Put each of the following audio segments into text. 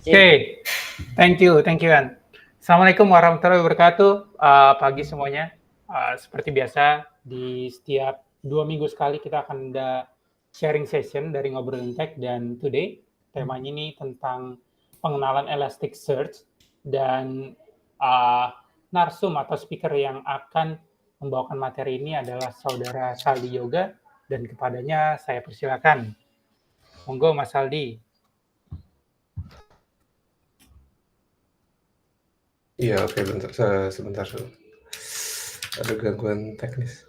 Oke, thank you, An. Assalamualaikum warahmatullahi wabarakatuh. Pagi semuanya. Seperti biasa, di setiap 2 minggu sekali kita akan ada sharing session dari Ngobrolin Tech, dan today temanya ini tentang pengenalan Elasticsearch, dan narsum atau speaker yang akan membawakan materi ini adalah saudara Saldi Yoga, dan kepadanya saya persilakan. Monggo Mas Saldi. Iya, oke, bentar, sebentar dulu. Ada gangguan teknis.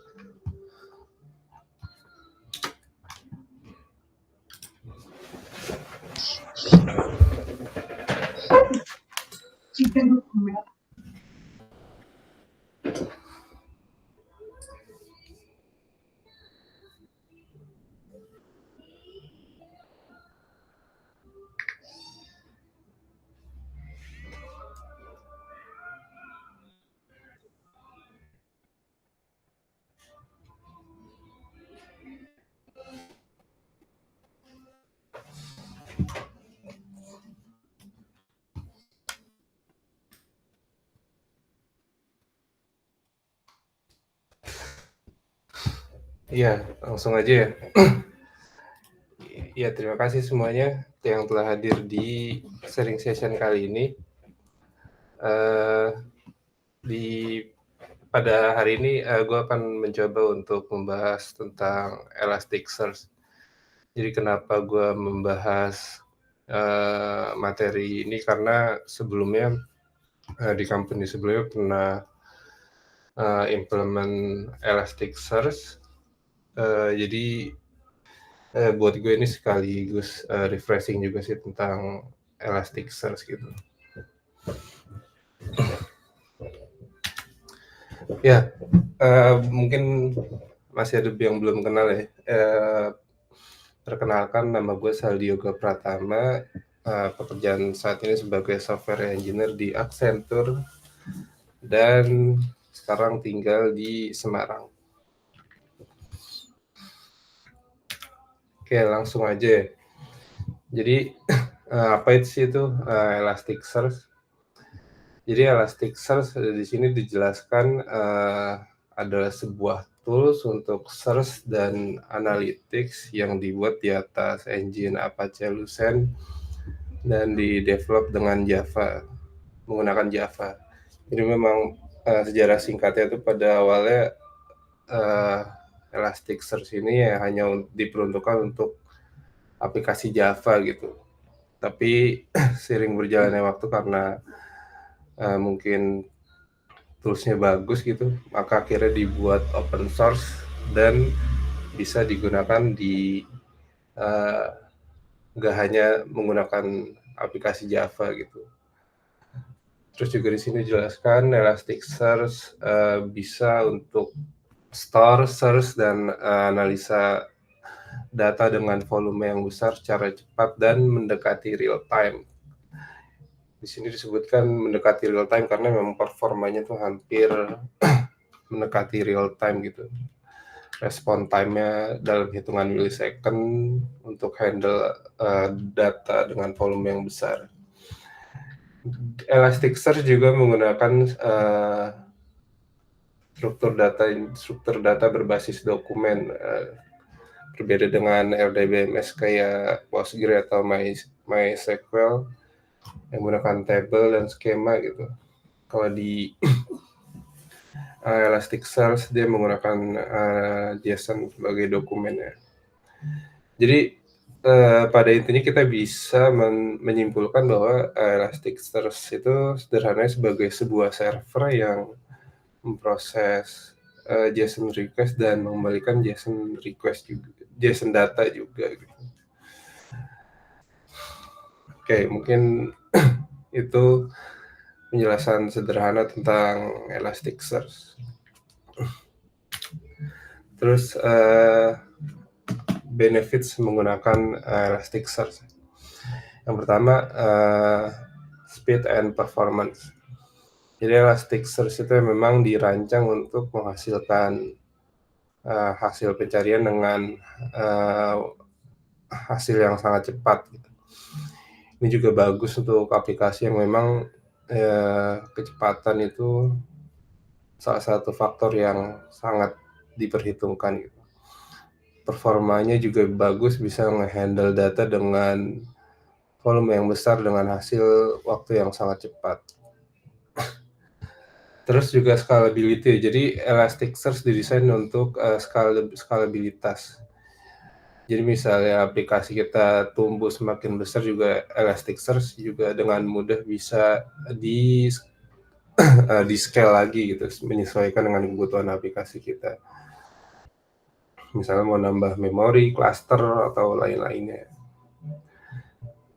Iya, langsung aja ya. Ya, terima kasih semuanya yang telah hadir di sharing session kali ini. Pada hari ini gue akan mencoba untuk membahas tentang Elasticsearch. Jadi kenapa gue membahas materi ini, karena sebelumnya di company sebelumnya pernah implement Elasticsearch. Jadi buat gue ini sekaligus refreshing juga sih tentang Elasticsearch gitu. Ya, mungkin masih ada yang belum kenal ya. Perkenalkan, nama gue Saldi Yoga Pratama. Pekerjaan saat ini sebagai software engineer di Accenture, dan sekarang tinggal di Semarang. Oke, langsung aja. Jadi apa itu Elasticsearch? Jadi Elasticsearch di sini dijelaskan adalah sebuah tools untuk search dan analytics yang dibuat di atas engine Apache Lucene dan di-develop dengan Java, menggunakan Java. Jadi memang sejarah singkatnya itu pada awalnya Elasticsearch ini ya hanya diperuntukkan untuk aplikasi Java gitu. Tapi seiring berjalannya waktu, karena mungkin toolsnya bagus gitu, maka akhirnya dibuat open source dan bisa digunakan di nggak hanya menggunakan aplikasi Java gitu. Terus juga di sini dijelaskan Elasticsearch bisa untuk store, search, dan analisa data dengan volume yang besar secara cepat dan mendekati real time. Di sini disebutkan mendekati real time karena memang performanya tuh hampir mendekati real time gitu. Respon time-nya dalam hitungan milisecond untuk handle data dengan volume yang besar. Elasticsearch juga menggunakan struktur data berbasis dokumen, berbeda dengan RDBMS kayak Postgre atau MySQL yang menggunakan table dan skema gitu. Kalau di Elasticsearch dia menggunakan JSON sebagai dokumennya. Jadi pada intinya kita bisa menyimpulkan bahwa Elasticsearch itu sederhananya sebagai sebuah server yang memproses JSON request dan mengembalikan JSON request juga, JSON data juga gitu. Oke, mungkin itu penjelasan sederhana tentang Elasticsearch. Terus benefits menggunakan Elasticsearch. Yang pertama, speed and performance. Jadi Elasticsearch itu memang dirancang untuk menghasilkan hasil pencarian dengan hasil yang sangat cepat gitu. Ini juga bagus untuk aplikasi yang memang kecepatan itu salah satu faktor yang sangat diperhitungkan gitu. Performanya juga bagus, bisa nge-handle data dengan volume yang besar dengan hasil waktu yang sangat cepat. Terus juga scalability, jadi Elasticsearch didesain untuk scalabilitas. Jadi misalnya aplikasi kita tumbuh semakin besar juga Elasticsearch juga dengan mudah bisa di scale lagi gitu, menyesuaikan dengan kebutuhan aplikasi kita. Misalnya mau nambah memori, cluster, atau lain-lainnya.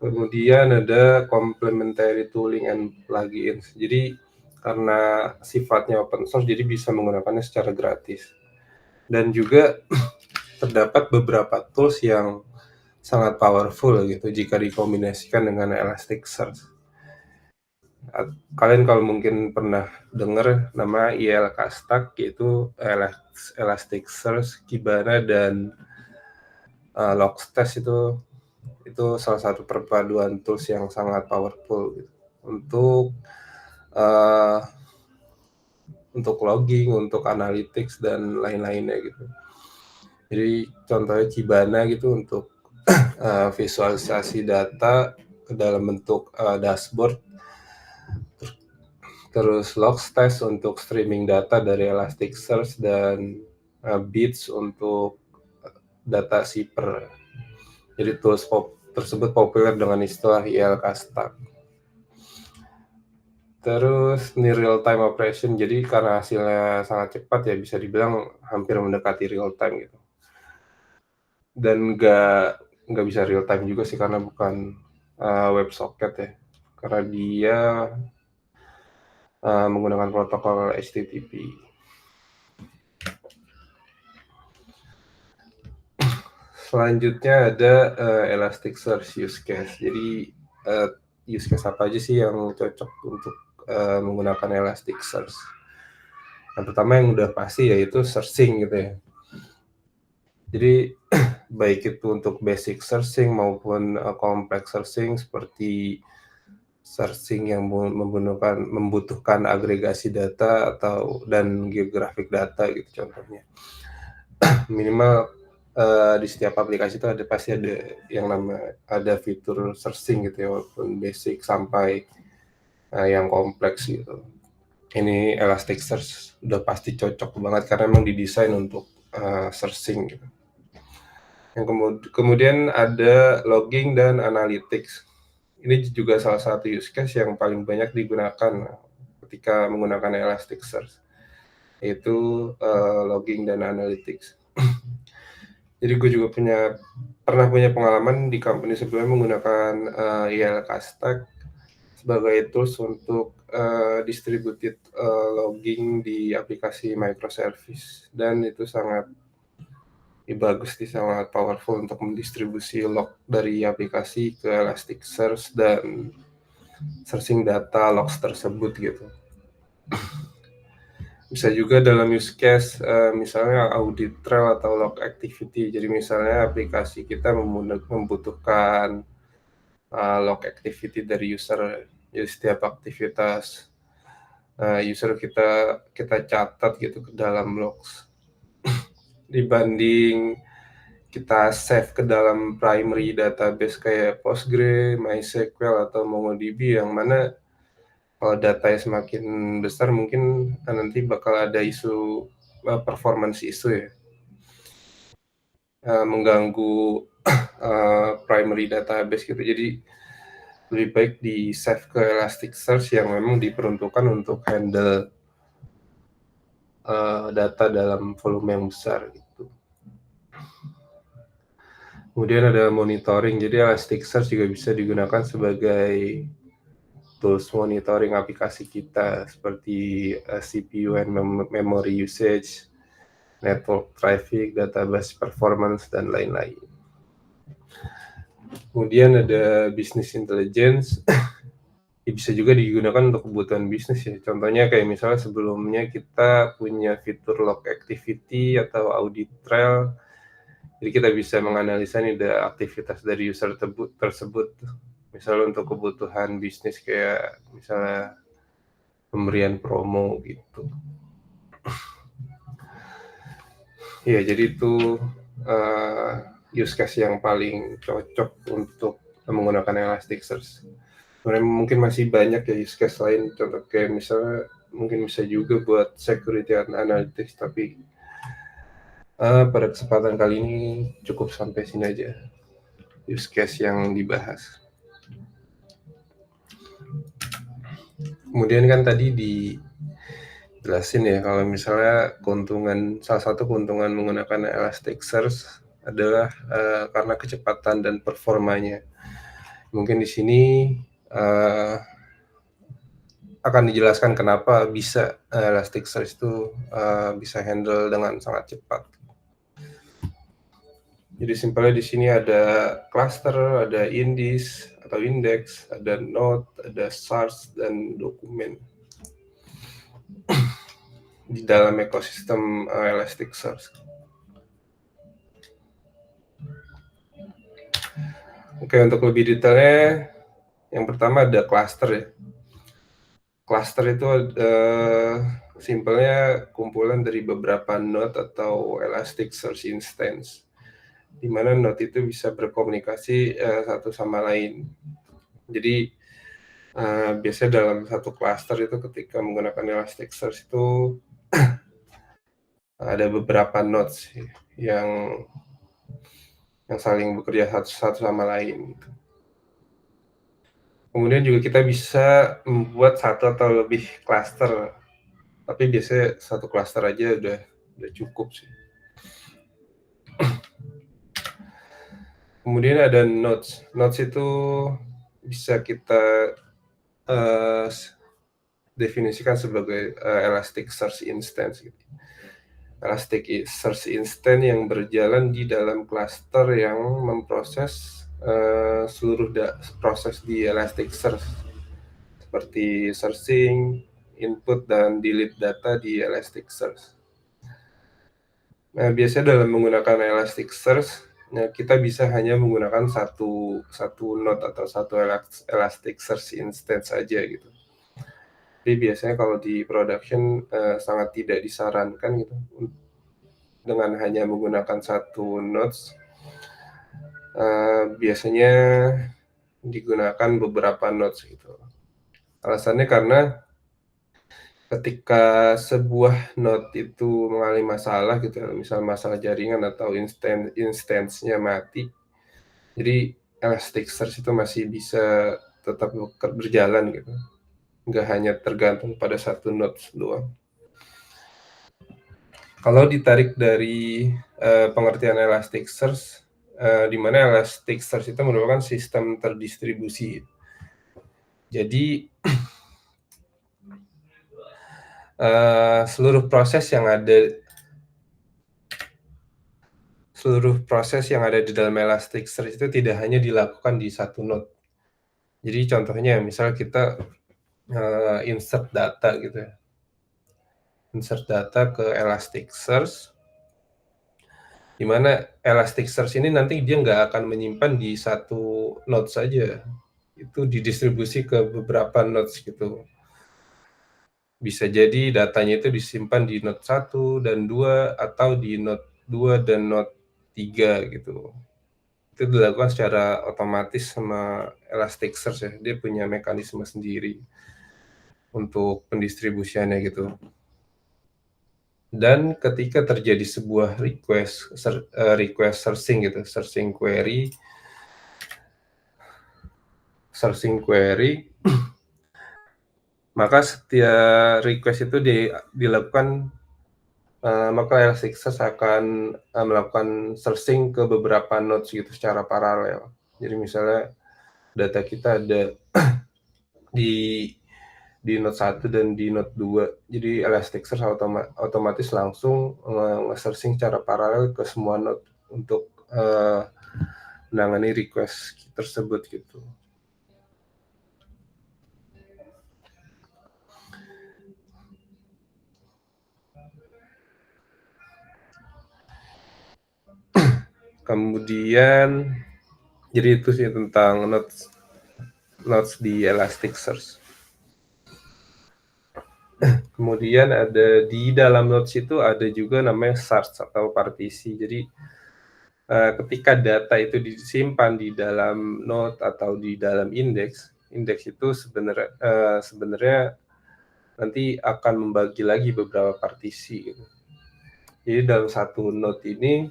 Kemudian ada complementary tooling and plugins. Jadi karena sifatnya open source, jadi bisa menggunakannya secara gratis. Dan juga terdapat beberapa tools yang sangat powerful gitu jika dikombinasikan dengan Elasticsearch. Kalian kalau mungkin pernah dengar nama ILK Stack, yaitu Elasticsearch, Kibana, dan Logstash itu salah satu perpaduan tools yang sangat powerful gitu. Untuk logging, untuk analytics, dan lain-lainnya gitu. Jadi contohnya Kibana gitu untuk visualisasi data ke dalam bentuk dashboard, terus Logstash untuk streaming data dari Elasticsearch, dan Bits untuk data shipper. Jadi tools tersebut populer dengan istilah ILK Stack. Terus ini real time operation, jadi karena hasilnya sangat cepat ya bisa dibilang hampir mendekati real time gitu. Dan nggak bisa real time juga sih karena bukan WebSocket ya, karena dia menggunakan protokol HTTP. Selanjutnya ada Elasticsearch use case. Jadi use case apa aja sih yang cocok untuk menggunakan Elasticsearch? Yang pertama yang udah pasti yaitu searching gitu ya. Jadi baik itu untuk basic searching maupun complex searching seperti searching yang membutuhkan agregasi data dan geographic data gitu contohnya. Minimal di setiap aplikasi itu pasti ada yang ada fitur searching gitu ya, walaupun basic sampai yang kompleks gitu. Ini Elasticsearch udah pasti cocok banget karena memang didesain untuk searching gitu. Yang kemudian ada logging dan analytics. Ini juga salah satu use case yang paling banyak digunakan ketika menggunakan Elasticsearch, yaitu logging dan analytics. Jadi gue juga pernah punya pengalaman di company sebelumnya menggunakan ILK Stack sebagai tools untuk distributed logging di aplikasi microservice, dan itu sangat bagus sih, sangat powerful untuk mendistribusi log dari aplikasi ke Elasticsearch dan searching data logs tersebut gitu. Bisa juga dalam use case misalnya audit trail atau log activity. Jadi misalnya aplikasi kita membutuhkan log activity dari user. Jadi setiap aktivitas user kita catat gitu ke dalam logs. Dibanding kita save ke dalam primary database kayak Postgre, MySQL, atau MongoDB, yang mana kalau datanya semakin besar mungkin nanti bakal ada isu performance isu ya, mengganggu primary database gitu. Jadi lebih baik di save ke Elasticsearch yang memang diperuntukkan untuk handle data dalam volume yang besar gitu. Kemudian ada monitoring, jadi Elasticsearch juga bisa digunakan sebagai tools monitoring aplikasi kita seperti CPU and memory usage, network traffic, database performance, dan lain-lain. Kemudian ada business intelligence. Bisa juga digunakan untuk kebutuhan bisnis ya. Contohnya kayak misalnya sebelumnya kita punya fitur log activity atau audit trail. Jadi kita bisa menganalisa nih aktivitas dari user tersebut. Misalnya untuk kebutuhan bisnis kayak misalnya pemberian promo gitu. Ya, jadi itu use case yang paling cocok untuk menggunakan Elasticsearch. Sebenarnya mungkin masih banyak ya use case lain, contoh kayak misalnya mungkin bisa juga buat security analytics, tapi pada kesempatan kali ini cukup sampai sini aja use case yang dibahas. Kemudian kan tadi dijelasin ya kalau misalnya salah satu keuntungan menggunakan Elasticsearch adalah karena kecepatan dan performanya. Mungkin di sini akan dijelaskan kenapa bisa Elasticsearch itu bisa handle dengan sangat cepat. Jadi simpelnya di sini ada cluster, ada index atau index, ada node, ada source dan dokumen di dalam ekosistem Elasticsearch. Oke, untuk lebih detailnya, yang pertama ada cluster ya. Cluster itu simpelnya kumpulan dari beberapa node atau Elasticsearch instance, di mana node itu bisa berkomunikasi satu sama lain. Jadi biasanya dalam satu cluster itu ketika menggunakan Elasticsearch itu ada beberapa nodes yang saling bekerja satu sama lain. Kemudian juga kita bisa membuat satu atau lebih cluster, tapi biasanya satu cluster aja udah cukup sih. Kemudian ada nodes. Nodes itu bisa kita definisikan sebagai Elasticsearch instance gitu. Elasticsearch instance yang berjalan di dalam cluster yang memproses seluruh proses di Elasticsearch, seperti searching, input, dan delete data di Elasticsearch. Nah, biasanya dalam menggunakan Elasticsearch, kita bisa hanya menggunakan satu node atau satu Elasticsearch instance saja gitu. Tapi biasanya kalau di production sangat tidak disarankan gitu dengan hanya menggunakan satu nodes. Biasanya digunakan beberapa nodes gitu. Alasannya karena ketika sebuah node itu mengalami masalah gitu, misal masalah jaringan atau instance-nya mati, jadi Elasticsearch itu masih bisa tetap berjalan gitu, nggak hanya tergantung pada satu node doang. Kalau ditarik dari pengertian Elasticsearch, di mana Elasticsearch itu merupakan sistem terdistribusi. Jadi seluruh proses yang ada di dalam Elasticsearch itu tidak hanya dilakukan di satu node. Jadi contohnya misal kita insert data gitu ya. Insert data ke Elasticsearch, di mana Elasticsearch ini nanti dia nggak akan menyimpan di satu node saja. Itu didistribusi ke beberapa nodes gitu. Bisa jadi datanya itu disimpan di node 1 dan 2 atau di node 2 dan node 3 gitu. Itu dilakukan secara otomatis sama Elasticsearch ya. Dia punya mekanisme sendiri untuk pendistribusiannya gitu. Dan ketika terjadi sebuah request searching gitu, searching query, maka setiap request itu dilakukan, maka Elasticsearch akan melakukan searching ke beberapa nodes gitu secara paralel. Jadi misalnya data kita ada di node 1 dan di node 2. Jadi Elasticsearch otomatis langsung nge-searching secara paralel ke semua node untuk menangani request tersebut gitu. Kemudian jadi itu sih tentang nodes. nodes di Elasticsearch. Kemudian ada di dalam nodes itu ada juga namanya shards atau partisi. Jadi ketika data itu disimpan di dalam node atau di dalam indeks itu sebenarnya nanti akan membagi lagi beberapa partisi gitu. Jadi dalam satu node ini,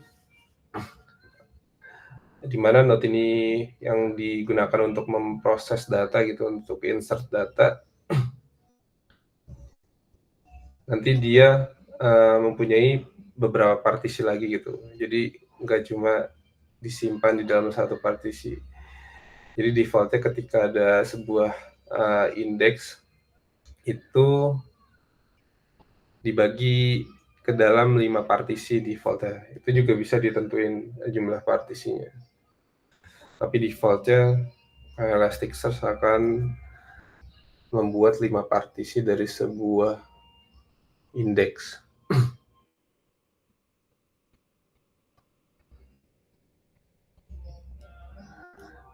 di mana node ini yang digunakan untuk memproses data gitu, untuk insert data, nanti dia mempunyai beberapa partisi lagi gitu. Jadi nggak cuma disimpan di dalam satu partisi. Jadi defaultnya ketika ada sebuah indeks itu dibagi ke dalam 5 partisi defaultnya. Itu juga bisa ditentuin jumlah partisinya. Tapi defaultnya Elasticsearch akan membuat 5 partisi dari sebuah indeks.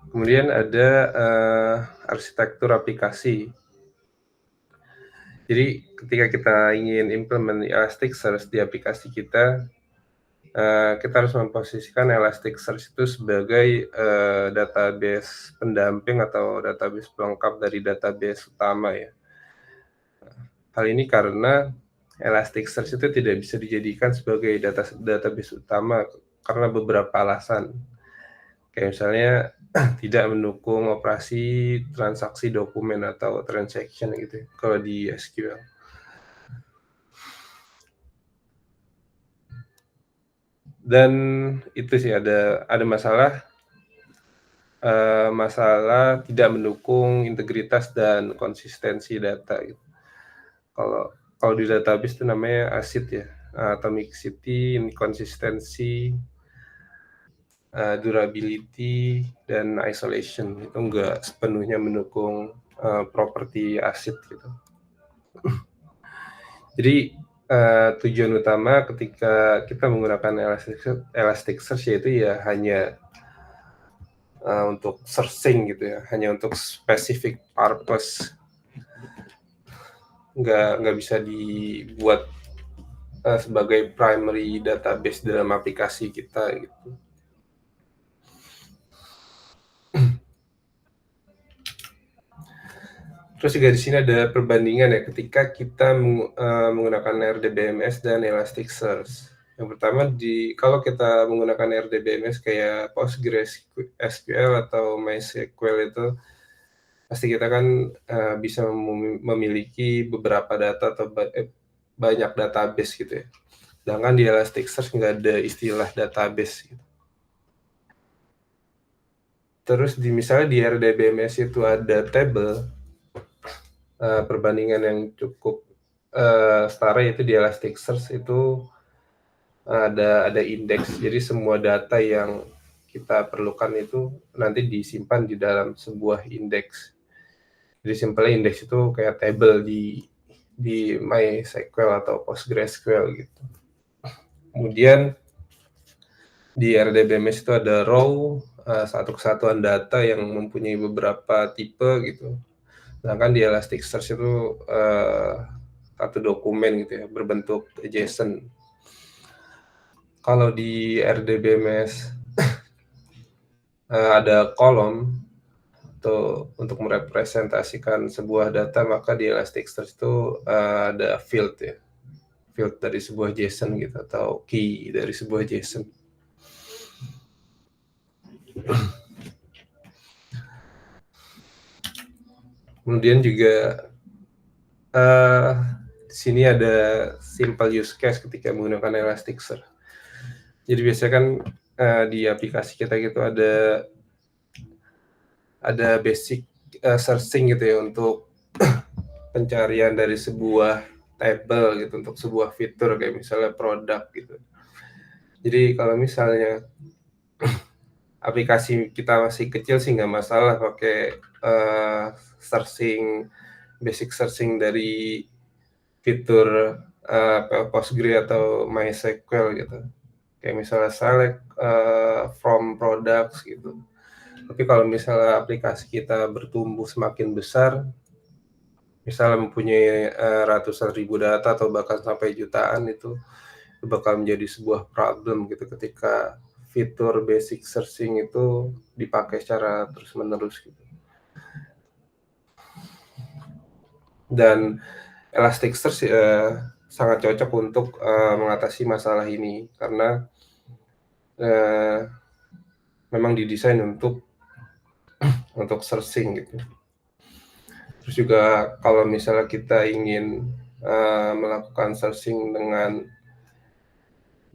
Kemudian ada arsitektur aplikasi. Jadi ketika kita ingin implement Elasticsearch di aplikasi kita harus memposisikan Elasticsearch itu sebagai database pendamping atau database pelengkap dari database utama ya. Hal ini karena Elasticsearch itu tidak bisa dijadikan sebagai database utama karena beberapa alasan. Kayak misalnya tidak mendukung operasi transaksi dokumen atau transaction gitu kalau di SQL. Dan itu sih ada masalah tidak mendukung integritas dan konsistensi data gitu. Kalau di database itu namanya ACID ya, atomicity, inconsistency, durability, dan isolation. Itu enggak sepenuhnya mendukung properti ACID gitu. Jadi tujuan utama ketika kita menggunakan Elasticsearch yaitu ya hanya untuk searching gitu ya, hanya untuk specific purpose. Nggak bisa dibuat sebagai primary database dalam aplikasi kita gitu. Terus juga di sini ada perbandingan ya ketika kita menggunakan RDBMS dan Elasticsearch. Yang pertama kalau kita menggunakan RDBMS kayak PostgreSQL atau MySQL itu pasti kita kan bisa memiliki beberapa data atau banyak database gitu ya. Sedangkan di Elasticsearch nggak ada istilah database gitu. Terus misalnya di RDBMS itu ada table, perbandingan yang cukup setara yaitu di Elasticsearch itu ada indeks. Jadi semua data yang kita perlukan itu nanti disimpan di dalam sebuah indeks. Jadi simpelnya indeks itu kayak table di MySQL atau PostgreSQL gitu. Kemudian di RDBMS itu ada row, satu kesatuan data yang mempunyai beberapa tipe gitu. Sedangkan di Elasticsearch itu satu dokumen gitu ya, berbentuk JSON. Kalau di RDBMS ada kolom atau untuk merepresentasikan sebuah data, maka di Elasticsearch itu ada field ya, field dari sebuah JSON gitu atau key dari sebuah JSON. Kemudian juga di sini ada simple use case ketika menggunakan Elasticsearch. Jadi biasanya kan di aplikasi kita gitu ada basic searching gitu ya untuk pencarian dari sebuah table gitu untuk sebuah fitur kayak misalnya produk gitu. Jadi kalau misalnya aplikasi kita masih kecil sih nggak masalah pakai basic searching dari fitur Postgre atau MySQL gitu. Kayak misalnya select from products gitu. Tapi kalau misalnya aplikasi kita bertumbuh semakin besar, misalnya mempunyai, ratusan ribu data atau bahkan sampai jutaan, itu bakal menjadi sebuah problem gitu ketika fitur basic searching itu dipakai secara terus-menerus gitu. Dan Elasticsearch, sangat cocok untuk, mengatasi masalah ini karena, eee, memang didesain untuk searching gitu. Terus juga kalau misalnya kita ingin, melakukan searching dengan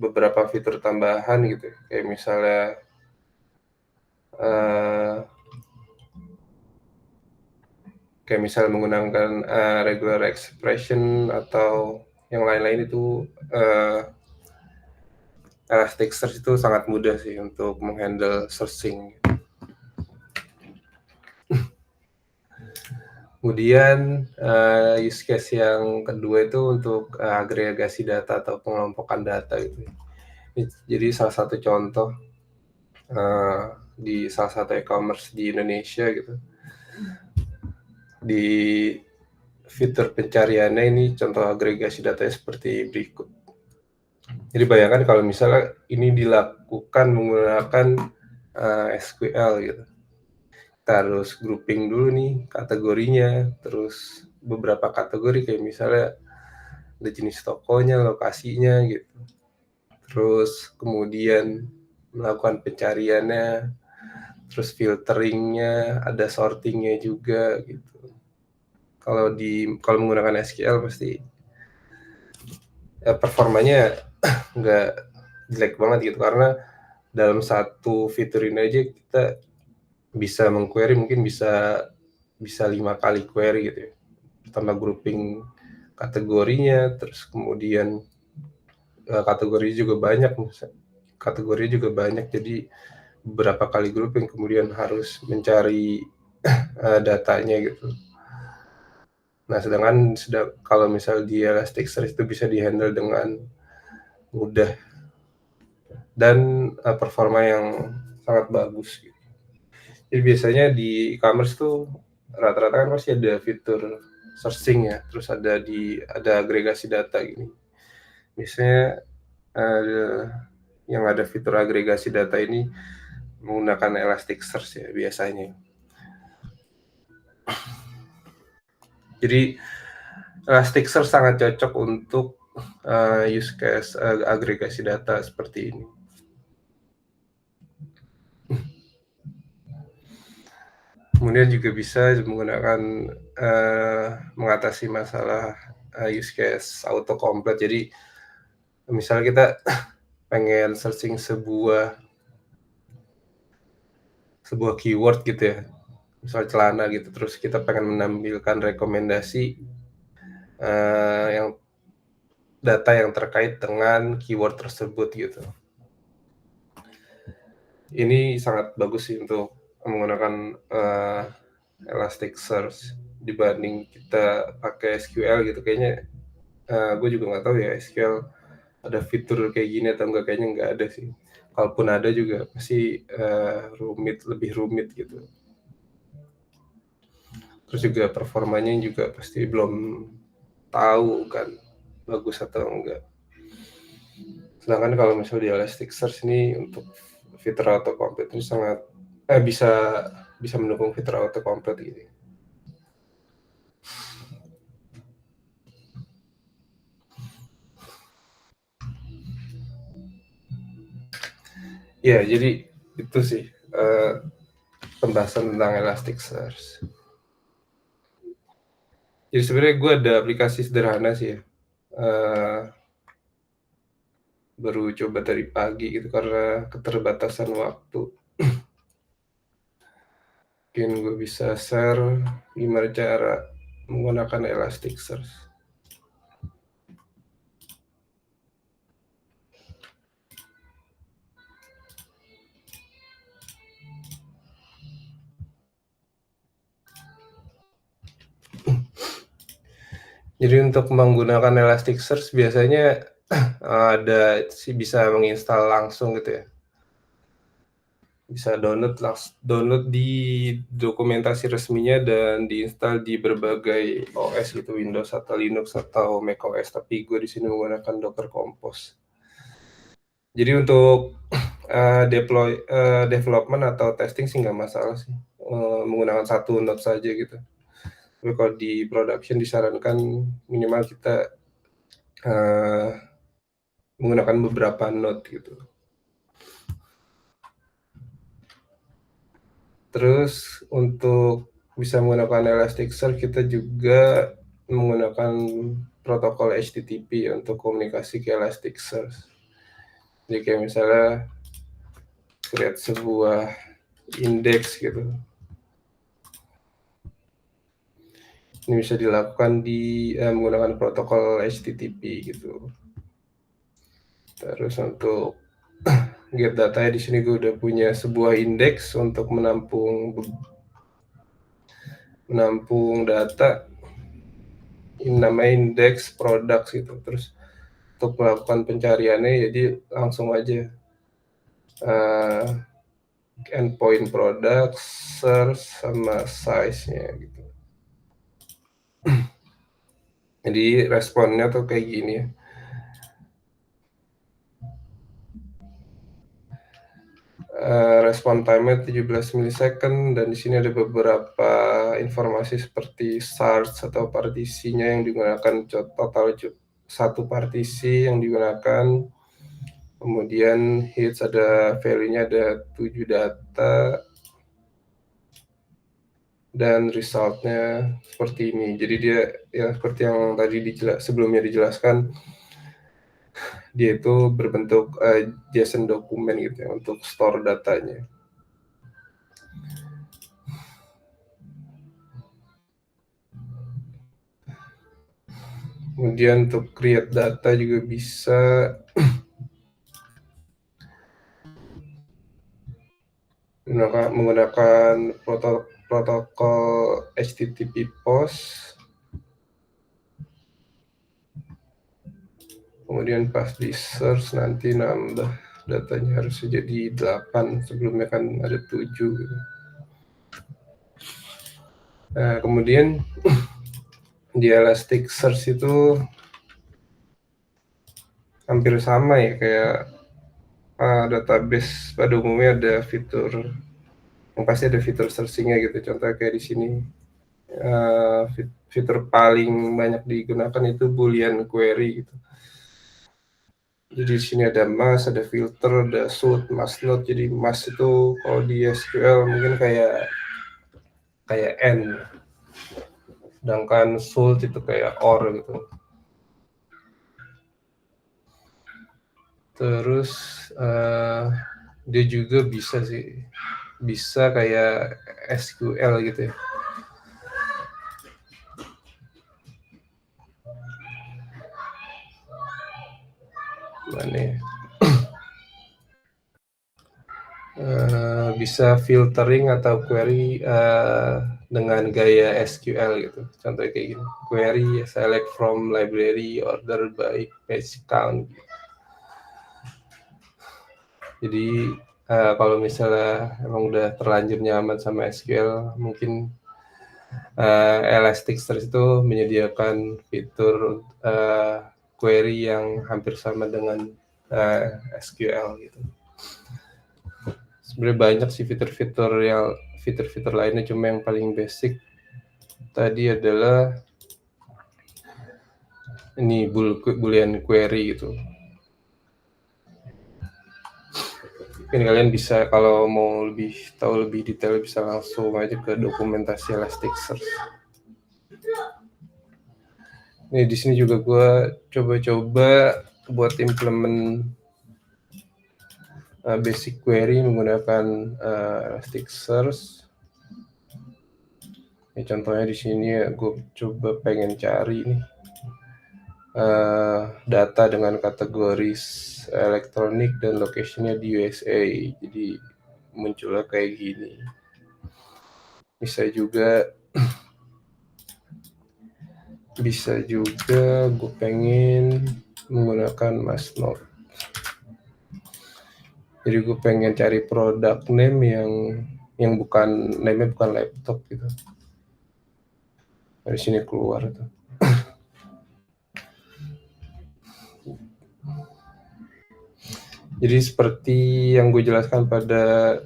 beberapa fitur tambahan gitu, kayak misalnya, eee, menggunakan, regular expression atau yang lain-lain itu, Elasticsearch itu sangat mudah sih untuk meng-handle searching. Kemudian, use case yang kedua itu untuk, agregasi data atau pengelompokan data gitu. Jadi salah satu contoh, di salah satu e-commerce di Indonesia gitu, di fitur pencariannya ini contoh agregasi datanya seperti berikut. Jadi bayangkan kalau misalnya ini dilakukan menggunakan, SQL gitu. Kita harus grouping dulu nih kategorinya, terus beberapa kategori kayak misalnya ada jenis tokonya, lokasinya gitu. Terus kemudian melakukan pencariannya, terus filteringnya, ada sortingnya juga gitu. Kalau menggunakan SQL pasti performanya nggak jelek banget gitu karena dalam satu fitur ini aja kita bisa meng-query mungkin bisa 5 kali query gitu ya. Tambah grouping kategorinya, terus kemudian kategorinya juga banyak, jadi beberapa kali grouping kemudian harus mencari datanya gitu. Nah, sedangkan kalau misal di Elasticsearch itu bisa di-handle dengan mudah dan performa yang sangat bagus gitu. Jadi biasanya di e-commerce tuh rata-rata kan pasti ada fitur searching ya, terus ada agregasi data gini. Biasanya yang ada fitur agregasi data ini menggunakan Elasticsearch ya biasanya. Jadi Elasticsearch sangat cocok untuk use case agregasi data seperti ini. Kemudian juga bisa menggunakan mengatasi masalah use case autocomplete. Jadi misalnya kita pengen searching sebuah keyword gitu ya, misal celana gitu, terus kita pengen menampilkan rekomendasi yang data yang terkait dengan keyword tersebut gitu. Ini sangat bagus sih untuk menggunakan Elasticsearch dibanding kita pakai SQL gitu. Kayaknya gue juga nggak tahu ya SQL ada fitur kayak gini atau enggak, kayaknya nggak ada sih. Kalaupun ada juga pasti lebih rumit gitu. Terus juga performanya juga pasti belum tahu kan bagus atau enggak. Sedangkan kalau misalnya di Elasticsearch ini untuk fitur autocomplete ini sangat bisa mendukung fitur autocomplete gitu. Ya, jadi itu sih pembahasan tentang Elasticsearch. Jadi sebenarnya gue ada aplikasi sederhana sih ya. Baru coba dari pagi gitu karena keterbatasan waktu. Mungkin gue bisa share gimana cara menggunakan Elasticsearch. Jadi untuk menggunakan Elasticsearch biasanya bisa menginstal langsung gitu ya. bisa download di dokumentasi resminya dan diinstal di berbagai OS gitu, Windows atau Linux atau macOS, tapi gue di sini menggunakan Docker Compose. Jadi untuk development atau testing sih nggak masalah sih, menggunakan satu node saja gitu. Tapi kalau di production disarankan minimal kita menggunakan beberapa node gitu. Terus untuk bisa menggunakan Elasticsearch kita juga menggunakan protokol HTTP untuk komunikasi ke Elasticsearch. Jadi kayak misalnya create sebuah index gitu. Ini bisa dilakukan di menggunakan protokol HTTP gitu. Terus untuk get data di sini gue udah punya sebuah index untuk menampung data. Ini namanya index products gitu. Terus untuk melakukan pencariannya jadi langsung aja endpoint products, search sama size-nya gitu. Jadi responnya tuh kayak gini ya. Respon time-nya 17 milisecond dan di sini ada beberapa informasi seperti search atau partisinya yang digunakan, total satu partisi yang digunakan. Kemudian hits ada value-nya ada 7 data dan result-nya seperti ini. Jadi dia ya seperti yang tadi sebelumnya dijelaskan, dia itu berbentuk JSON dokumen gitu ya untuk store datanya. Kemudian untuk create data juga bisa menggunakan protokol HTTP POST. Kemudian pas di search nanti nambah datanya harus jadi 8, sebelumnya kan ada 7 gitu. Nah, kemudian di Elasticsearch itu hampir sama ya kayak database pada umumnya, ada fitur yang pasti ada fitur searching-nya gitu. Contohnya kayak di sini fitur paling banyak digunakan itu Boolean query gitu. Jadi di sini ada mask, ada filter, ada sort, must not. Jadi must itu kalau di SQL mungkin kayak and, sedangkan sort itu kayak or gitu. Terus dia juga bisa kayak SQL gitu ya. Mana ya? Bisa filtering atau query dengan gaya SQL gitu. Contohnya kayak gini, query select from library order by page count. Jadi kalau misalnya emang udah terlanjur nyaman sama SQL, mungkin Elasticsearch itu menyediakan fitur query yang hampir sama dengan SQL gitu. Sebenarnya banyak sih fitur-fitur lainnya, cuma yang paling basic tadi adalah ini Boolean query gitu. Mungkin kalian bisa, kalau mau tahu lebih detail, bisa langsung aja ke dokumentasi Elasticsearch. Nih di sini juga gue coba-coba buat implement basic query menggunakan Elasticsearch. Ini contohnya di sini ya, gue coba pengen cari nih data dengan kategori elektronik dan location-nya di USA. Jadi munculnya kayak gini. Bisa juga gue pengen menggunakan Mastnode. Jadi gue pengen cari produk name yang bukan name-nya bukan laptop gitu. Dari sini keluar tuh. Jadi seperti yang gue jelaskan pada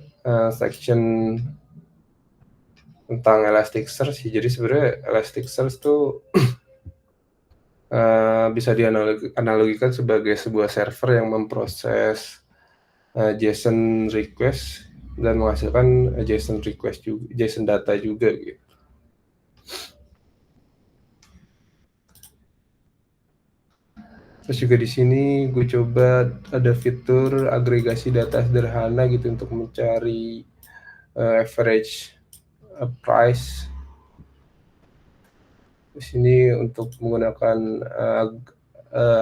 section tentang Elasticsearch, jadi sebenarnya Elasticsearch tuh bisa dianalogikan sebagai sebuah server yang memproses JSON request dan menghasilkan JSON request juga, JSON data juga gitu. Terus juga di sini gue coba ada fitur agregasi data sederhana gitu untuk mencari average price. Di sini untuk menggunakan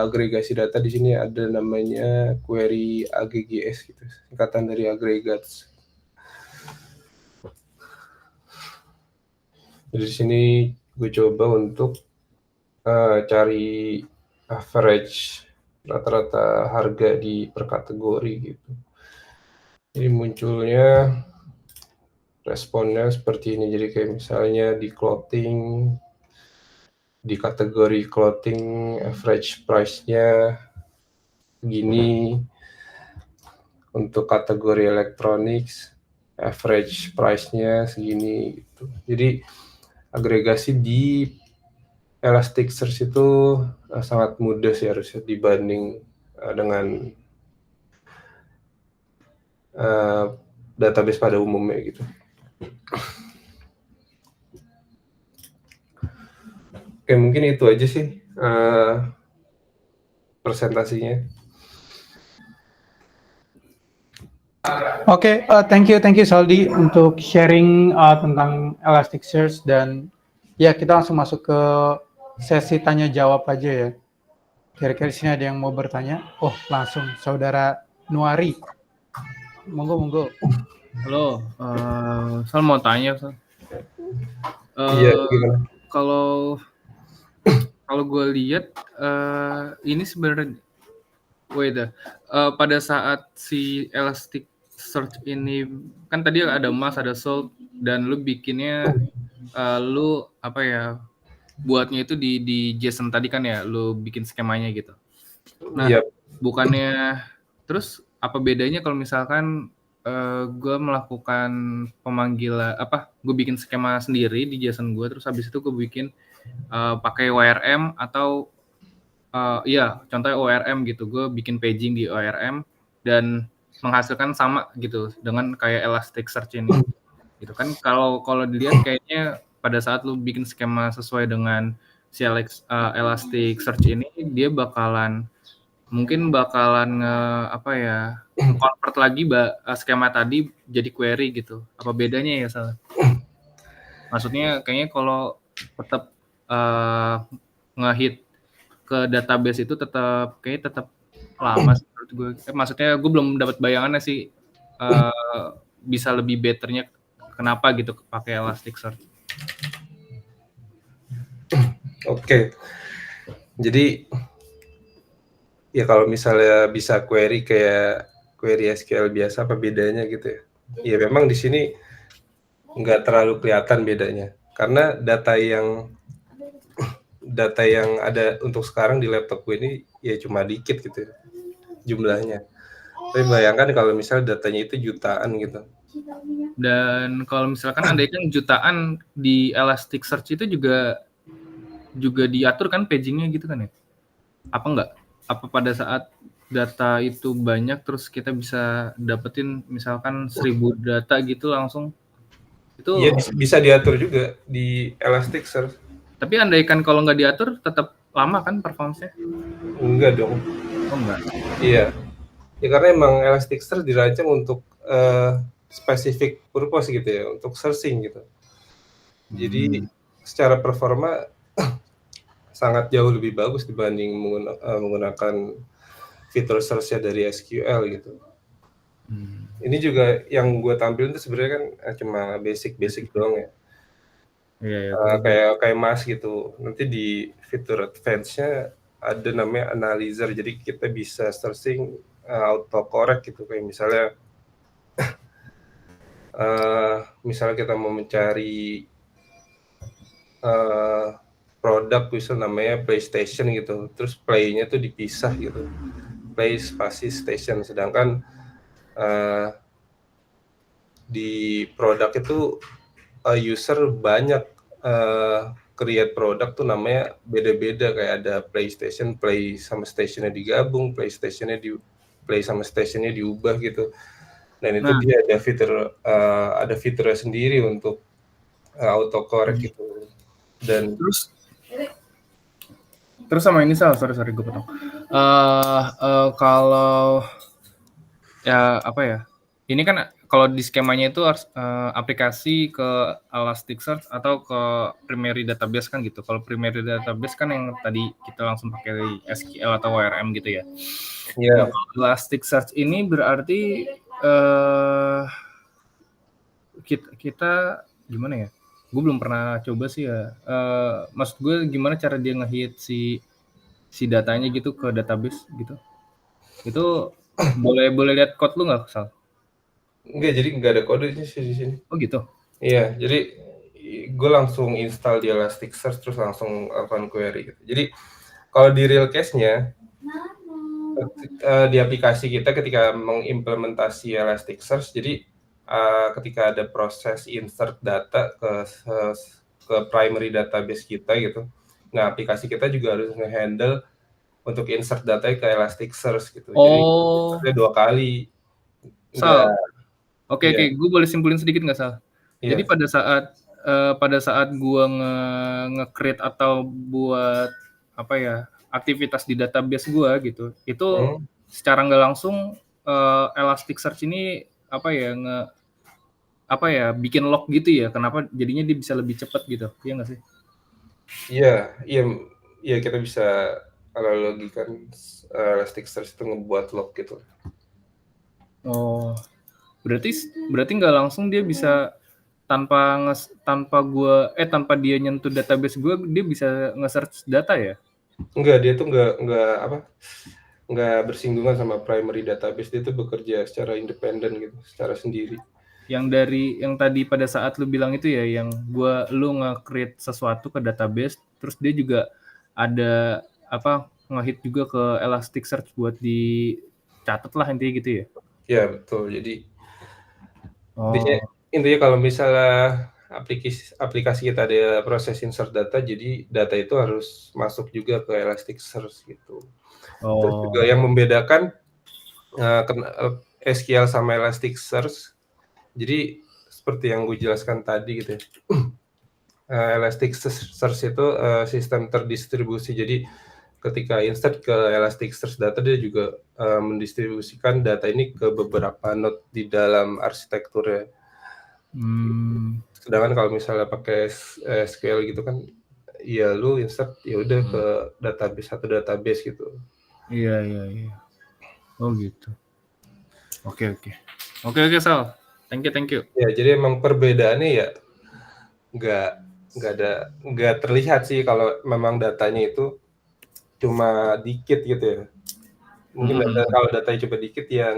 agregasi data di sini ada namanya query AGGS gitu, singkatan dari aggregates. Jadi di sini gue coba untuk cari average rata-rata harga di per kategori gitu. Jadi munculnya responnya seperti ini. Jadi kayak misalnya di clothing, di kategori clothing average price-nya gini. Untuk kategori electronics average price-nya segini gitu. Jadi agregasi di Elasticsearch itu sangat mudah sih harusnya dibanding dengan database pada umumnya gitu. Oke, mungkin itu aja sih presentasinya. Oke, thank you Saldi untuk sharing tentang Elasticsearch, dan ya kita langsung masuk ke sesi tanya jawab aja ya. Kira-kira di sini ada yang mau bertanya? Oh, langsung saudara Nuari. Monggo. Halo, Sal mau tanya, Sal. Iya, gimana? Kalau gue lihat ini sebenarnya, pada saat si Elasticsearch ini kan tadi ada mask, ada salt, dan lu bikinnya lu apa ya, buatnya itu di JSON tadi kan ya, lu bikin skemanya gitu. Nah, Yep. bukannya terus apa bedanya kalau misalkan gue melakukan pemanggilan gue bikin skema sendiri di JSON gue, terus habis itu gue bikin pakai ORM atau contohnya ORM gitu, gue bikin paging di ORM dan menghasilkan sama gitu dengan kayak Elasticsearch ini gitu kan. Kalau dilihat kayaknya pada saat lu bikin skema sesuai dengan si Elasticsearch ini, dia bakalan convert lagi skema tadi jadi query gitu. Apa bedanya ya, Sal? Maksudnya kayaknya kalau tetap ngehit ke database itu tetap lama sih menurut gue. Maksudnya gue belum dapat bayangannya sih bisa lebih betternya kenapa gitu pakai Elasticsearch. Oke. Jadi ya kalau misalnya bisa query kayak query SQL biasa, apa bedanya gitu ya? Ya memang di sini nggak terlalu kelihatan bedanya, karena data yang ada untuk sekarang di laptop gue ini ya cuma dikit gitu jumlahnya. Tapi bayangkan kalau misalnya datanya itu jutaan gitu. Dan kalau misalkan andaikan jutaan di Elasticsearch itu juga diatur kan pagingnya gitu kan ya? Apa enggak? Apa pada saat data itu banyak terus kita bisa dapetin misalkan 1000 data gitu langsung? Itu ya bisa diatur juga di Elasticsearch. Tapi andaikan kalau nggak diatur tetap lama kan performance-nya? Enggak dong. Oh enggak. Iya. Ya karena emang Elasticsearch dirancang untuk specific purpose gitu ya, untuk searching gitu. Jadi secara performa sangat jauh lebih bagus dibanding menggunakan fitur search-nya dari SQL gitu. Ini juga yang gue tampilin itu sebenarnya kan cuma basic doang ya. Kayak mas gitu. Nanti di fitur advance-nya ada namanya analyzer, jadi kita bisa searching autocorrect gitu, kayak misalnya kita mau mencari produk misal namanya PlayStation gitu, terus play-nya tuh dipisah gitu, play spasi station, sedangkan di produk itu user banyak create produk tuh namanya beda-beda, kayak ada PlayStation, play sama stationnya digabung, PlayStationnya di play sama stationnya diubah gitu. Dan itu Nah, dia ada fiturnya sendiri untuk autocorrect gitu. Dan terus sama ini sorry gue potong. Kalau ya apa ya? Ini kan kalau di skemanya itu harus aplikasi ke Elasticsearch atau ke primary database kan gitu. Kalau primary database kan yang tadi kita langsung pakai SQL atau ORM gitu ya. Nah, kalau Elasticsearch ini berarti kita gimana ya? Gue belum pernah coba sih ya. Maksud gue gimana cara dia nge-hit si datanya gitu ke database gitu. Itu boleh lihat code lu nggak, Sal? enggak, jadi nggak ada kodenya sih di sini. Oh gitu. Iya, jadi gue langsung install di Elasticsearch terus langsung lakukan query gitu. Jadi kalau di real case-nya di aplikasi kita ketika mengimplementasi Elasticsearch, jadi ketika ada proses insert data ke primary database kita gitu, nah aplikasi kita juga harus nge-handle untuk insert data ke Elasticsearch gitu. Jadi ada 2 kali. Enggak. Sal. Oke, gue boleh simpulin sedikit nggak, Sal? Iya. Jadi pada saat gue nge-create atau buat apa ya aktivitas di database gue gitu, itu secara nggak langsung Elasticsearch ini bikin log gitu ya. Kenapa jadinya dia bisa lebih cepat gitu? Iya nggak sih? Iya, kita bisa analogikan Elasticsearch itu ngebuat log gitu. Oh, berarti nggak langsung dia bisa tanpa dia nyentuh database gue, dia bisa nge-search data ya? Enggak, dia tuh nggak bersinggungan sama primary database, dia tuh bekerja secara independen gitu, secara sendiri. Yang tadi pada saat lu bilang itu ya, yang lu nge-create sesuatu ke database, terus dia juga ada nge-hit juga ke Elasticsearch buat dicatat lah intinya gitu ya? Ya betul, jadi intinya kalau misalnya aplikasi kita ada proses insert data, jadi data itu harus masuk juga ke Elasticsearch gitu. Terus juga yang membedakan SQL sama Elasticsearch, jadi seperti yang gue jelaskan tadi gitu ya, Elasticsearch itu sistem terdistribusi, jadi ketika insert ke Elasticsearch data, dia juga mendistribusikan data ini ke beberapa node di dalam arsitekturnya. Sedangkan kalau misalnya pakai SQL gitu kan, ya lu insert ya udah ke satu database gitu. Iya. Oh gitu. Oke, Sal. Thank you. Ya, jadi emang perbedaannya ya nggak terlihat sih kalau memang datanya itu cuma dikit gitu ya. Mungkin kalau datanya cuma dikit ya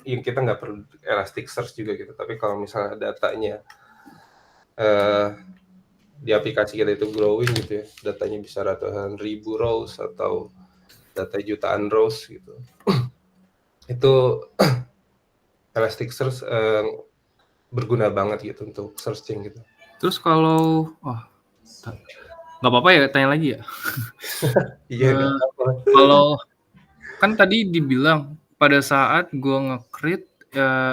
kita nggak perlu Elasticsearch juga gitu. Tapi kalau misalnya datanya di aplikasi kita itu growing gitu ya, datanya bisa ratusan ribu rows atau data jutaan rows gitu. Itu Elasticsearch berguna banget gitu untuk searching gitu. Terus kalau nggak apa-apa ya, tanya lagi ya. Iya. Kalau kan tadi dibilang pada saat gue nge-create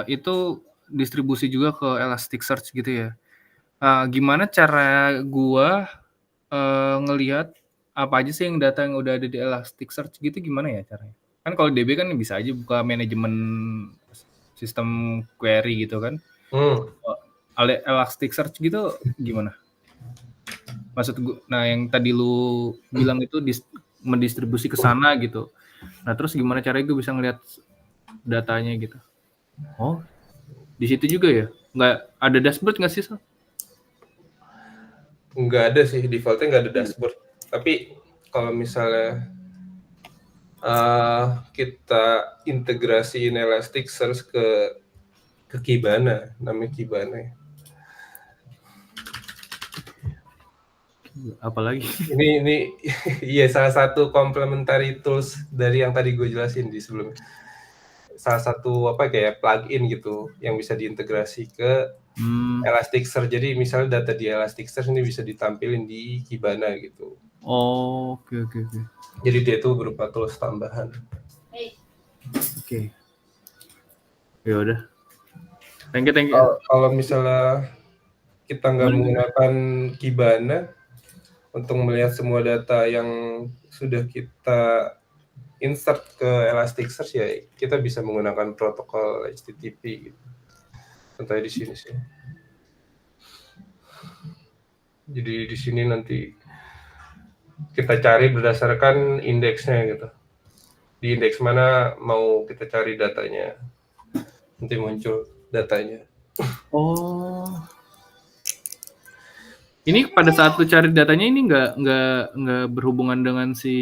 itu distribusi juga ke Elasticsearch gitu ya. Gimana cara gue ngelihat apa aja sih yang data yang udah ada di Elasticsearch gitu, gimana ya caranya? Kan kalau DB kan bisa aja buka manajemen sistem query gitu kan. Elasticsearch gitu gimana? Maksud gue, nah yang tadi lu bilang itu mendistribusi ke sana gitu. Nah terus gimana caranya gue bisa ngeliat datanya gitu? Oh, di situ juga ya? Nggak ada dashboard nggak sih? Nggak ada sih, defaultnya nggak ada dashboard. Tapi kalau misalnya kita integrasiin Elasticsearch ke Kibana, namanya Kibana. Apalagi? Ini iya salah satu complementary tools dari yang tadi gue jelasin di sebelumnya. Salah satu kayak plugin gitu yang bisa diintegrasi ke Elasticsearch. Jadi misalnya data di Elasticsearch ini bisa ditampilin di Kibana gitu. Oh, oke. Jadi dia itu berupa tools tambahan. Oke. Ya udah. Thank you. Kalau misalnya kita nggak menggunakan Kibana untuk melihat semua data yang sudah kita insert ke Elasticsearch, ya kita bisa menggunakan protokol HTTP gitu. Contohnya di sini sih. Jadi di sini nanti kita cari berdasarkan indeksnya gitu. Di indeks mana mau kita cari datanya, nanti muncul datanya. Oh. Ini pada saat lu cari datanya ini nggak berhubungan dengan si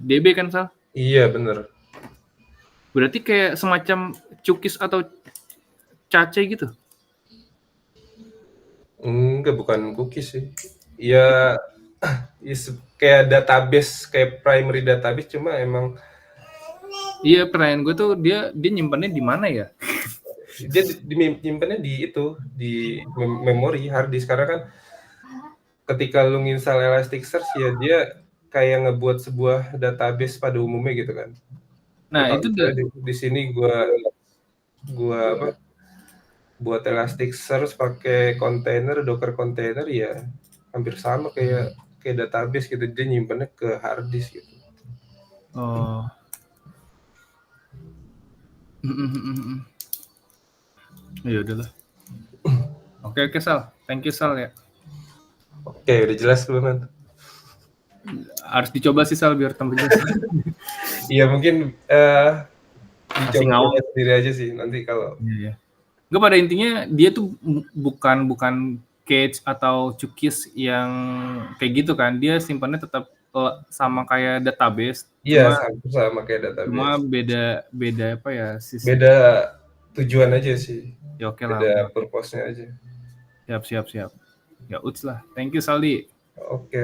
DB kan, Sal? Iya, bener. Berarti kayak semacam cookies atau cache gitu? Enggak, bukan cookies sih. Ya, kayak database, kayak primary database, cuma emang Iya, pertanyaan gue tuh dia nyimpannya di mana ya? dia nyimpannya di memori hard disk, karena kan ketika lu nginstal Elasticsearch ya dia kayak ngebuat sebuah database pada umumnya gitu kan. Nah, itu di sini gua buat Elasticsearch pakai kontainer, Docker container, ya hampir sama kayak database gitu, dia nyimpannya ke hard disk gitu. Oh. Ya udahlah. Oke, Sal. Thank you, Sal ya. Oke, udah jelas belum, Man? Harus dicoba sih, Sal, biar tambah jelas. Iya, mungkin dicoba sendiri aja sih nanti kalau. Iya. Nggak, pada intinya dia tuh bukan cache atau cookies yang kayak gitu kan. Dia simpannya tetap sama kayak database. Iya, sama kayak database. Cuma beda apa ya? Beda tujuan aja sih. Ya oke lah. Beda purpose-nya aja. Siap. Ya uts lah. Thank you, Saldi. Oke.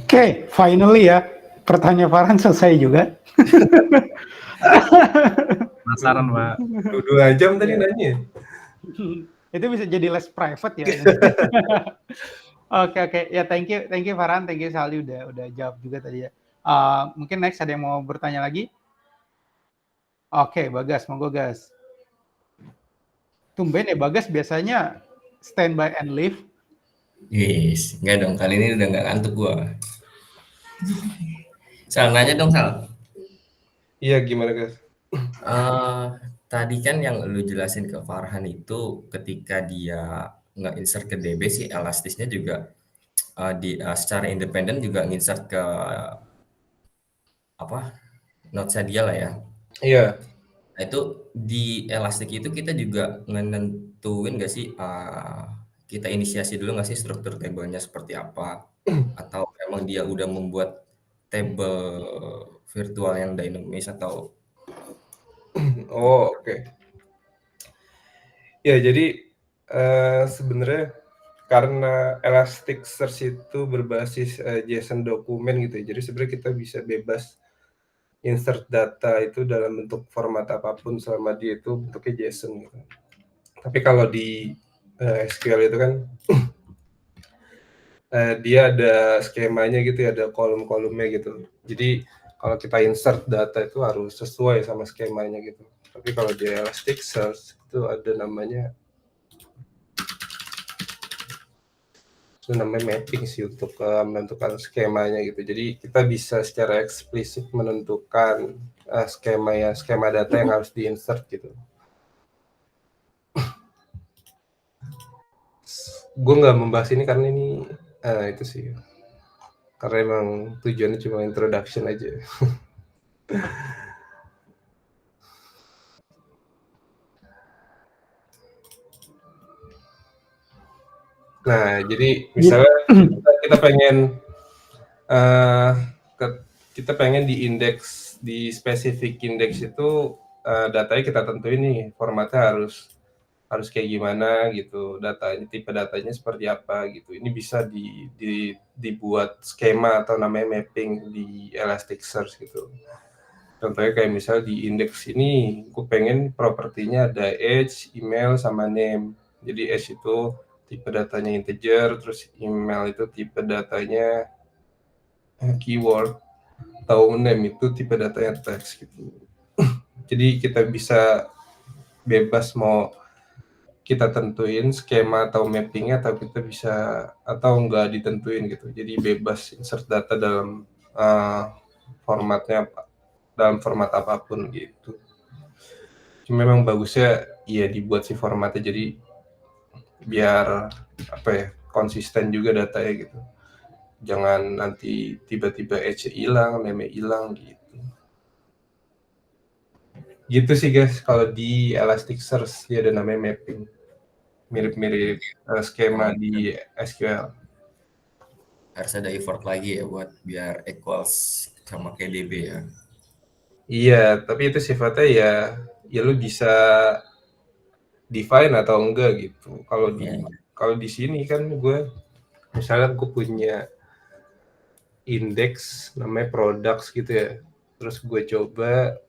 Oke, finally ya. Pertanyaan Farhan selesai juga. Penasaran, Pak. 2 jam tadi nanya. Itu bisa jadi less private ya. Oke. Ya, thank you Farhan, thank you Saldi udah jawab juga tadi ya. Mungkin next ada yang mau bertanya lagi? Oke, Bagas, monggo Gas. Tumben ya Bagas biasanya standby and leave. Yes, enggak dong, kali ini udah nggak ngantuk gua. Sal, nanya dong, Sal. Iya, gimana guys? Tadi kan yang lu jelasin ke Farhan itu ketika dia nge-insert ke DB sih elastisnya juga secara independen juga nge-insert ke node-nya dia lah ya. Iya. Nah, itu di Elastic itu kita juga nentuin nggak sih kita inisiasi dulu nggak sih struktur tabelnya seperti apa, atau emang dia udah membuat table virtual yang dinamis atau oke. Ya, jadi sebenarnya karena Elasticsearch itu berbasis JSON dokumen gitu ya, jadi sebenarnya kita bisa bebas insert data itu dalam bentuk format apapun selama dia itu bentuknya JSON gitu. Tapi kalau di SQL itu kan dia ada skemanya gitu ya, ada kolom-kolomnya gitu. Jadi kalau kita insert data itu harus sesuai sama skemanya gitu. Tapi kalau di Elasticsearch itu ada namanya mapping sih untuk menentukan skemanya gitu. Jadi kita bisa secara eksplisit menentukan skema data yang harus diinsert gitu. Gue nggak membahas ini karena ini itu sih, karena emang tujuannya cuma introduction aja. Nah, jadi misalnya kita pengen kita pengen di indeks, di spesifik indeks itu datanya kita tentuin nih formatnya harus kayak gimana gitu, datanya, tipe datanya seperti apa gitu. Ini bisa dibuat skema atau namanya mapping di Elasticsearch gitu. Contohnya kayak misal di indeks ini, gue pengen propertinya ada age, email, sama name. Jadi age itu tipe datanya integer, terus email itu tipe datanya keyword, atau name itu tipe datanya text gitu. Jadi kita bisa bebas mau kita tentuin skema atau mappingnya, atau kita bisa atau enggak ditentuin gitu. Jadi bebas insert data dalam formatnya, dalam format apapun gitu. Cuma memang bagusnya ya dibuat si formatnya jadi biar apa ya, konsisten juga datanya gitu. Jangan nanti tiba-tiba age hilang, name hilang gitu. Gitu sih guys, kalau di Elasticsearch dia ada namanya mapping. Mirip-mirip skema di SQL. Harus ada effort lagi ya buat biar equals sama kayak DB ya. Iya, tapi itu sifatnya ya lu bisa define atau enggak gitu. Kalau di sini kan gue misalnya gue punya indeks namanya products gitu ya. Terus gue coba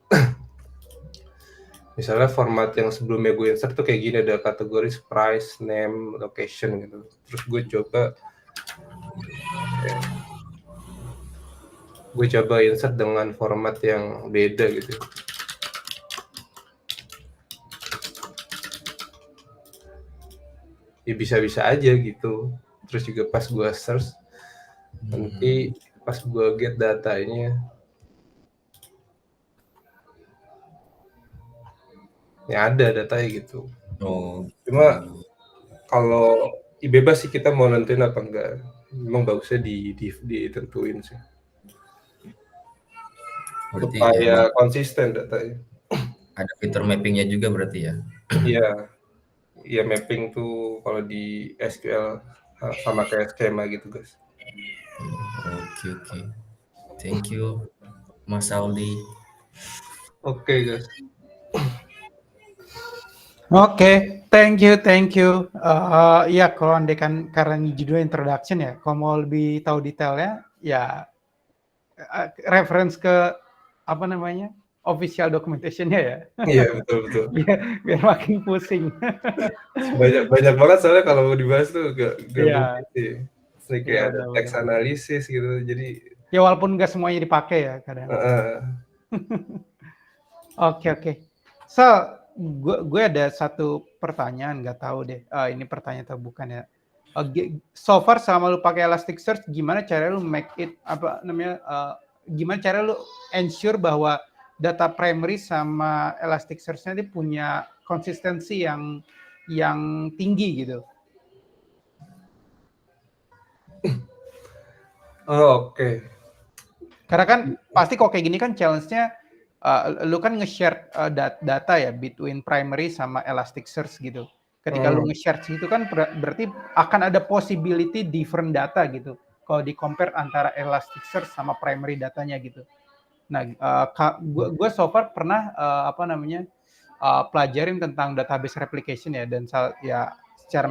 misalnya format yang sebelumnya gue insert tuh kayak gini, ada kategori price, name, location gitu. Terus gue coba insert dengan format yang beda gitu. Ya bisa-bisa aja gitu. Terus juga pas gue search, nanti pas gue get datanya, ya ada datanya gitu. Oh. Cuma kalau bebas sih kita mau nentuin apa enggak. Memang bagusnya ditentuin sih. Berarti Supaya konsisten datanya. Ada fitur mappingnya juga berarti ya? Iya. Iya, mapping tuh kalau di SQL sama kayak skema gitu guys. Oke. Thank you Mas Aldi. Oke guys. Oke, thank you. Ya, kalau andai kan karena ini judul introduction ya, kalau mau lebih tahu detailnya, ya reference ke apa namanya official documentation-nya ya. Iya betul. biar makin pusing. banyak banget soalnya kalau mau dibahas tuh gak Iya. mungkin sih. Kayak Iya, ada benar-benar. teks analisis gitu, jadi Ya walaupun nggak semuanya dipakai ya kadang. Oke. So, gue ada satu pertanyaan, nggak tahu deh ini pertanyaan atau bukan ya. So far selama lu pakai Elasticsearch, gimana cara lu make it gimana cara lu ensure bahwa data primary sama Elasticsearch nanti punya konsistensi yang tinggi gitu? Oh, oke. Karena kan pasti kok kayak gini kan challenge-nya lu kan nge-share data ya between primary sama Elasticsearch gitu. Ketika lu nge-share itu kan berarti akan ada possibility different data gitu. Kalau di-compare antara Elasticsearch sama primary datanya gitu. Nah, gue so far pernah pelajarin tentang database replication ya, dan ya secara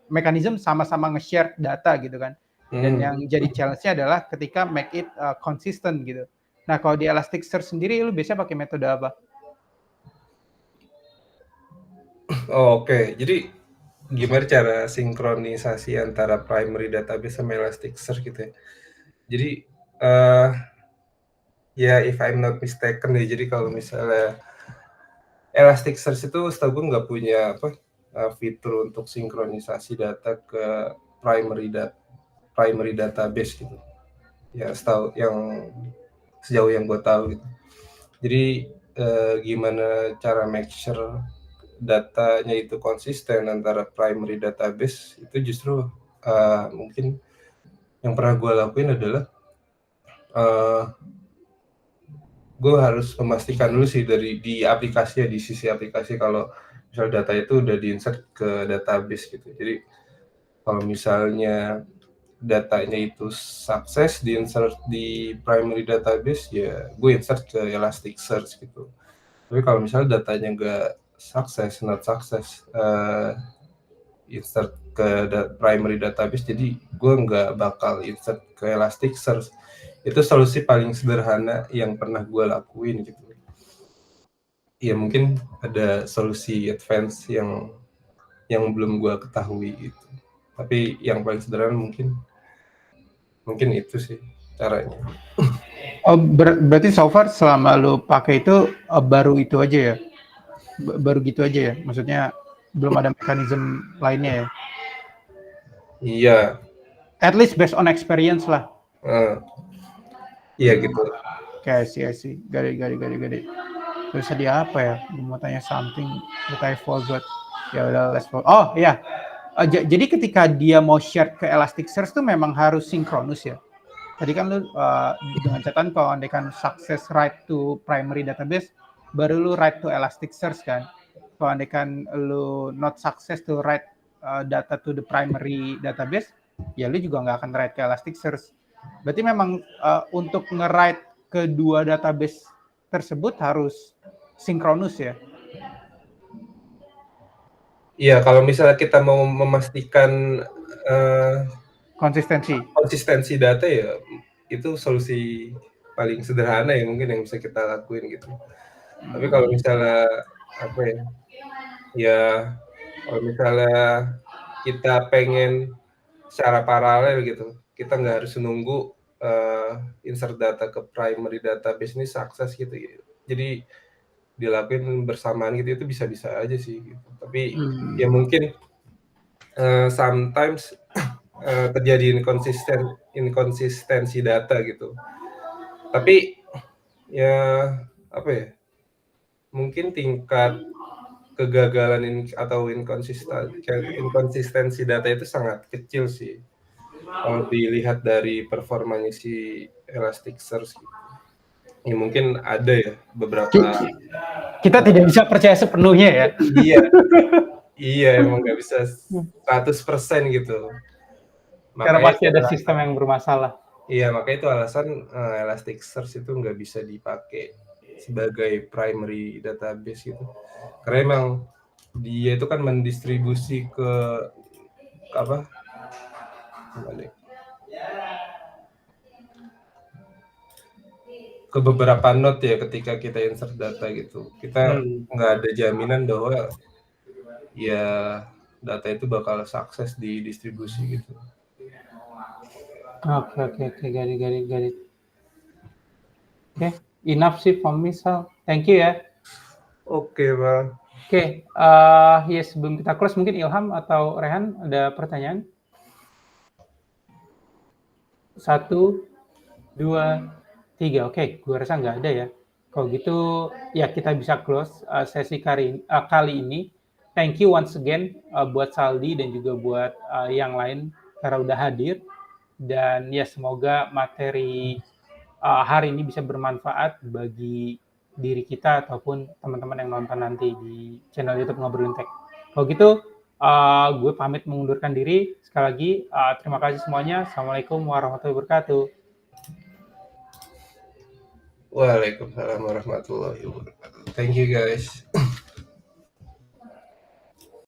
mekanisme sama-sama nge-share data gitu kan. Dan yang jadi challenge-nya adalah ketika make it consistent gitu. Nah, kalau di Elasticsearch sendiri lu biasanya pakai metode apa? Oh, oke. Jadi gimana cara sinkronisasi antara primary database sama Elasticsearch gitu ya. Jadi ya if I'm not mistaken ya, jadi kalau misalnya Elasticsearch itu setahu gue nggak punya fitur untuk sinkronisasi data ke primary database gitu. Ya sejauh yang gue tahu gitu. Jadi gimana cara make sure datanya itu konsisten antara primary database, itu justru mungkin yang pernah gue lakuin adalah gue harus memastikan dulu sih di aplikasi ya, di sisi aplikasi, kalau misal data itu udah di-insert ke database gitu. Jadi kalau misalnya datanya itu sukses di insert di primary database, ya gue insert ke Elasticsearch gitu. Tapi kalau misalnya datanya nggak sukses, not sukses, insert ke primary database, jadi gue nggak bakal insert ke Elasticsearch. Itu solusi paling sederhana yang pernah gue lakuin gitu. Ya mungkin ada solusi advance yang belum gue ketahui gitu. Tapi yang paling sederhana mungkin itu sih caranya. Oh, berarti so far selama lu pakai itu baru itu aja ya? Baru gitu aja ya? Maksudnya belum ada mekanisme lainnya ya? Iya. At least based on experience lah. Iya gitu. Oke, sih. Got it. Terus tadi apa ya? Gue mau tanya something but I forgot. Ya udah, let's go. Oh iya. Jadi ketika dia mau share ke Elasticsearch tuh memang harus sinkronus ya? Tadi kan lu dengan catatan kalau andaikan success write to primary database, baru lu write to Elasticsearch kan? Kalau andaikan lu not success to write data to the primary database, ya lu juga nggak akan write ke Elasticsearch. Berarti memang untuk nge-write kedua database tersebut harus sinkronus ya? Iya, kalau misalnya kita mau memastikan konsistensi data, ya itu solusi paling sederhana ya mungkin yang bisa kita lakuin gitu. Tapi kalau misalnya apa ya kalau misalnya kita pengen secara paralel gitu, kita nggak harus menunggu insert data ke primary database ini sukses gitu ya. Jadi dilakuin bersamaan gitu, itu bisa-bisa aja sih gitu. Tapi ya mungkin sometimes terjadi inkonsistensi data gitu. Tapi ya apa ya? Mungkin tingkat kegagalan atau inkonsistensi data itu sangat kecil sih. Kalau dilihat dari performanya si Elasticsearch gitu. Ya mungkin ada ya beberapa. Kita tidak bisa percaya sepenuhnya ya. Iya, emang nggak bisa 100% gitu. Karena pasti ada sistem yang bermasalah. Iya, makanya itu alasan Elasticsearch itu nggak bisa dipakai sebagai primary database gitu. Karena emang dia itu kan mendistribusi ke beberapa node ya ketika kita insert data gitu. Kita nggak ada jaminan bahwa ya data itu bakal sukses di distribusi gitu. Oke, got it. Oke, enough sih from me, Sal. Thank you ya. Oke, Bang. Oke, yes, sebelum kita close mungkin Ilham atau Rehan ada pertanyaan? 1, 2, 3. Oke, gue rasa nggak ada ya. Kalau gitu ya kita bisa close sesi kali ini. Thank you once again buat Saldi dan juga buat yang lain karena udah hadir. Dan ya semoga materi hari ini bisa bermanfaat bagi diri kita ataupun teman-teman yang nonton nanti di channel YouTube Ngobrolin Tech. Kalau gitu, gue pamit mengundurkan diri. Sekali lagi, terima kasih semuanya. Assalamualaikum warahmatullahi wabarakatuh. Waalaikumsalam warahmatullahi wabarakatuh. Thank you guys.